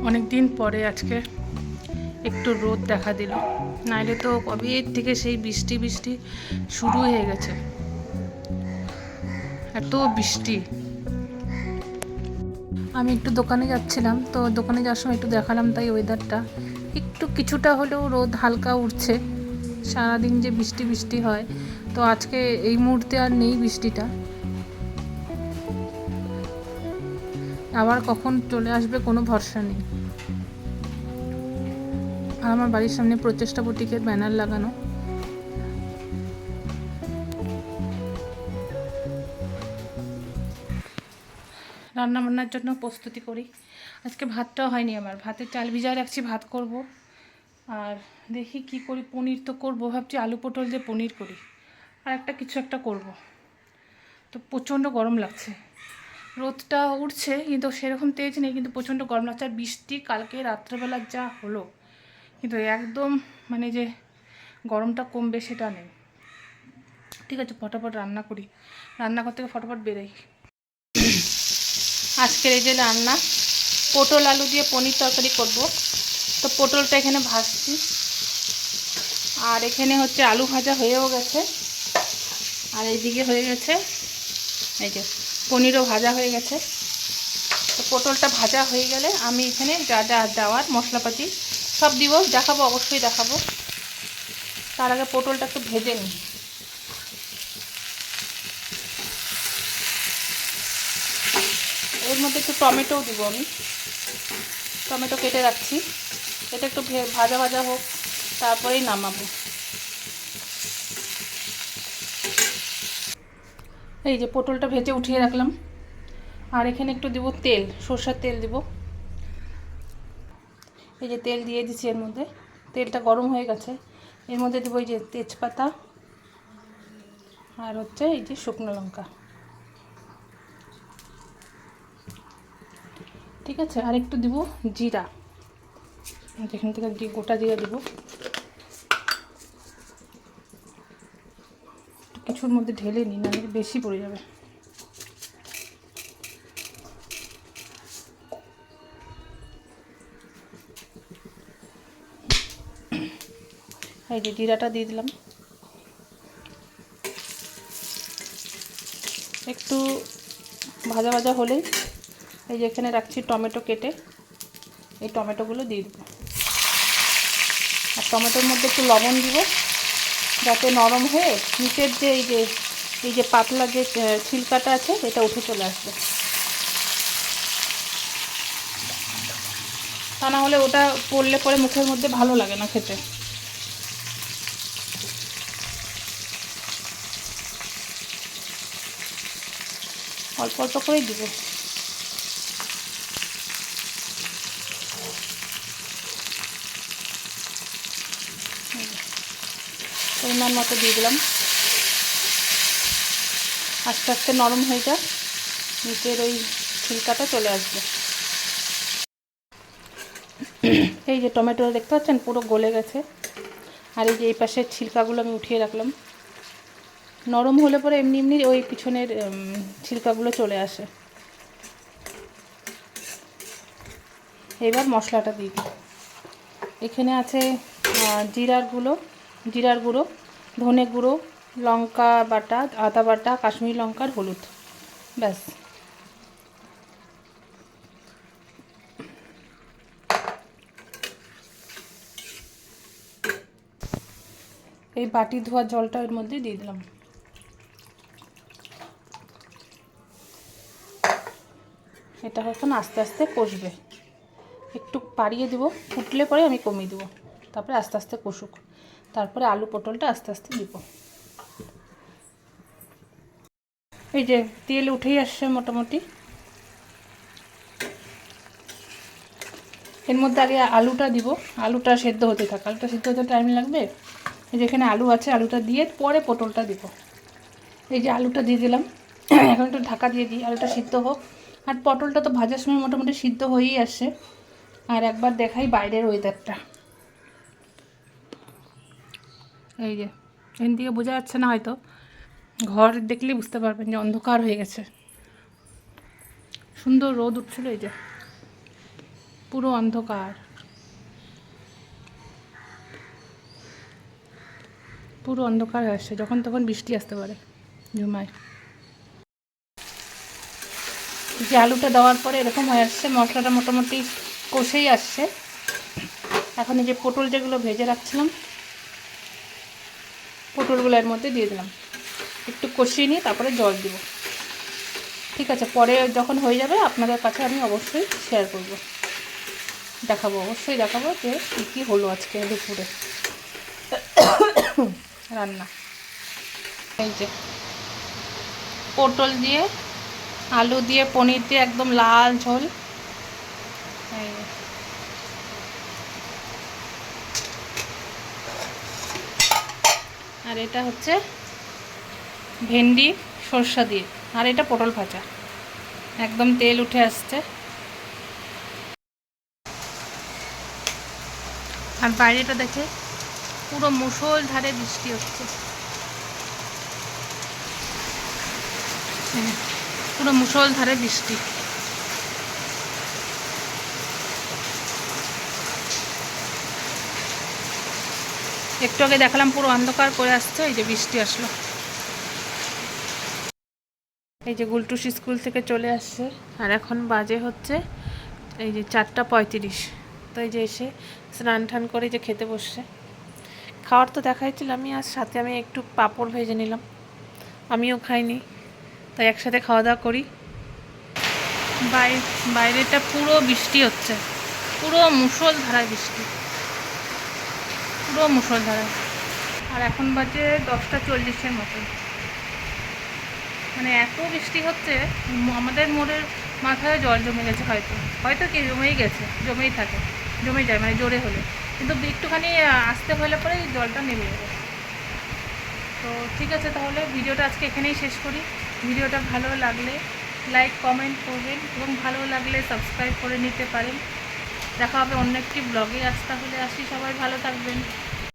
অনেক দিন পরে আজকে একটু রোদ দেখা দিল, নাইলে তো কবে থেকে সেই বৃষ্টি বৃষ্টি শুরু হয়ে গেছে। এত বৃষ্টি। আমি একটু দোকানে যাচ্ছিলাম, তো দোকানে যাওয়ার সময় একটু দেখালাম, তাই ওয়েদারটা একটু কিছুটা হলেও রোদ হালকা উঠছে। সারাদিন যে বৃষ্টি বৃষ্টি হয়, তো আজকে এই মুহূর্তে আর নেই বৃষ্টিটা। আবার কখন চলে আসবে কোনো ভরসা নেই। আর আমার বাড়ির সামনে প্রচেষ্টা বুটিকের ব্যানার লাগানো। রান্না বান্নার জন্য প্রস্তুতি করি। আজকে ভাতটাও হয়নি আমার, ভাতের চাল ভিজায় রাখছি, ভাত করব। আর দেখি কি করি, পনির তো করব, ভাবছি আলু পটল দিয়ে পনির করি, আর একটা কিছু একটা করব। তো প্রচণ্ড গরম লাগছে, রোদটা উঠছে কিন্তু সেরকম তেজ নেই, কিন্তু প্রচণ্ড গরম লাগছে। আর বৃষ্টি কালকে রাত্রেবেলা যা হলো, কিন্তু একদম মানে যে গরমটা কমবে সেটা নেই। ঠিক আছে, ফটাফট রান্না করি, রান্নাঘর থেকে ফটাফট বেরোই। আজকের এই যে রান্না, পটল আলু দিয়ে পনির তরকারি করব। তো পটলটা এখানে ভাজছি, আর এখানে হচ্ছে আলু ভাজা হয়েও গেছে, আর এইদিকে হয়ে গেছে এই যে পনিরও ভাজা হয়ে গেছে। তো পটলটা ভাজা হয়ে গেলে আমি এখানে যা যা দেওয়ার মশলাপাতি সব দিব, দেখাবো, অবশ্যই দেখাবো। তার আগে পটলটা একটু ভেজে নিই। এর মধ্যে একটু টমেটোও দিব আমি, টমেটো কেটে রাখছি। এটা একটু ভাজা ভাজা হোক, তারপরেই নামাবো। এই যে পটলটা ভেজে উঠিয়ে রাখলাম, আর এখানে একটু দিব তেল, সরষের তেল দিব। এই যে তেল দিয়ে দিচ্ছি, এর মধ্যে তেলটা গরম হয়ে গেছে। এর মধ্যে দেবো এই যে তেজপাতা, আর হচ্ছে এই যে শুকনো লঙ্কা। ঠিক আছে, আর একটু দিব জিরা, যেখান থেকে গোটা জিরা দিব। কিছুর মধ্যে ঢেলে নিই, না বেশি পড়ে যাবে। এই যে জিরাটা দিয়ে দিলাম। একটু ভাজা ভাজা হলেই এই যে এখানে রাখছি টমেটো কেটে, এই টমেটোগুলো দিয়ে দেবো। আর টমেটোর মধ্যে একটু লবণ দিব, যাতে নরম হয়ে নিচের যে এই যে পাতলা যে ছিলকাটা আছে এটা উঠে চলে আসবে। তা না হলে ওটা পড়লে পরে মুখের মধ্যে ভালো লাগে না খেতে। অল্প অল্প করেই দিব। পরিমাণ মতো দিয়ে দিলাম। আস্তে আস্তে নরম হয়ে যাক, নিচের ওই ছিলকাটা চলে আসবে। এই যে টমেটো দেখতে পাচ্ছেন পুরো গলে গেছে, আর এই যে এই পাশের ছিলকাগুলো আমি উঠিয়ে রাখলাম। নরম হলে পরে এমনি এমনি ওই পিছনের ছিলকাগুলো চলে আসে। এবার মশলাটা দিই। এখানে আছে জিরার গুঁড়ো, ধনে গুঁড়ো, লঙ্কা বাটা, আদা বাটা, কাশ্মীরি লঙ্কার হলুদ, ব্যাস। এই বাটি ধোয়া জলটা এর মধ্যে দিয়ে দিলাম। এটা এখন আস্তে আস্তে কষবে, একটু বাড়িয়ে দেবো, ফুটলে পরে আমি কমিয়ে দেবো, তারপরে আস্তে আস্তে কষুক, তারপরে আলু পটলটা আস্তে আস্তে দিব। এই যে তেল উঠেই আসছে মোটামুটি। এর মধ্যে আগে আলুটা দিব, আলুটা সেদ্ধ হতে থাক, আলুটা সেদ্ধ হতে টাইম লাগবে। এই যেখানে আলু আছে আলুটা দিয়ে পরে পটলটা দিব। এই যে আলুটা দিয়ে দিলাম, এখন একটু ঢাকা দিয়ে দিই, আলুটা সিদ্ধ হোক। আর পটলটা তো ভাজার সময় মোটামুটি সিদ্ধ হয়েই আসছে। আর একবার দেখাই বাইরের ওয়েদারটা। এই যে এখান থেকে বোঝা যাচ্ছে না হয়তো, ঘর দেখলে বুঝতে পারবেন যে অন্ধকার হয়ে গেছে। সুন্দর রোদ উঠছিল, এই যে পুরো অন্ধকার, পুরো অন্ধকার হয়ে আসছে, যখন তখন বৃষ্টি আসতে পারে ঝুমায়। যে আলুটা দেওয়ার পরে এরকম হয়ে আসছে, মশলাটা মোটামুটি কষেই আসছে। এখন এই যে পটল যেগুলো ভেজে রাখছিলাম, পটলগুলো এর মধ্যে দিয়ে দিলাম, একটু কষিয়ে নিয়ে তারপরে জল দিব। ঠিক আছে, পরে যখন হয়ে যাবে আপনাদের কাছে আমি অবশ্যই শেয়ার করব, দেখাবো, অবশ্যই দেখাবো যে কী কী হলো আজকে দুপুরে রান্না। এই যে পটল দিয়ে, আলু দিয়ে, পনির দিয়ে একদম লাল ঝোল। এই আর এটা হচ্ছে ভেন্ডি সরষা দিয়ে, আর এটা পটল ভাজা, একদম তেল উঠে আসছে। আর বাইরেটা দেখে পুরো মুষলধারে বৃষ্টি হচ্ছে, পুরো মুষলধারে বৃষ্টি। একটু আগে দেখালাম পুরো অন্ধকার করে আসছে, এই যে বৃষ্টি আসলো। এই যে গুলটুস স্কুল থেকে চলে আসছে, আর এখন বাজে হচ্ছে এই যে 4:35। তো এই যে এসে স্নান টান করে যে খেতে বসছে। খাওয়ার তো দেখাইছিলামই, আর সাথে আমি একটু পাঁপড় ভেজে নিলাম, আমিও খাইনি, তাই একসাথে খাওয়া দাওয়া করি। বাইরেটা পুরো বৃষ্টি হচ্ছে, পুরো মুষলধারায় বৃষ্টি, পুরো মুষলধারায়। আর এখন বাজে 10:40 মতো, মানে এত বৃষ্টি হচ্ছে আমাদের মোড়ের মাথায় জল জমে গেছে, হয়তো হয়তো কি জমেই গেছে, জমেই থাকে, জমে যায় মানে জোরে হলে, কিন্তু একটুখানি আসতে হলে পরে জলটা নেমে যাবে। তো ঠিক আছে, তাহলে ভিডিওটা আজকে এখানেই শেষ করি। ভিডিওটা ভালো লাগলে লাইক কমেন্ট করবেন, এবং ভালো লাগলে সাবস্ক্রাইব করে নিতে পারেন। দেখা হবে অন্য একটি ব্লগে। আজ তাহলে আসি, সবাই ভালো থাকবেন।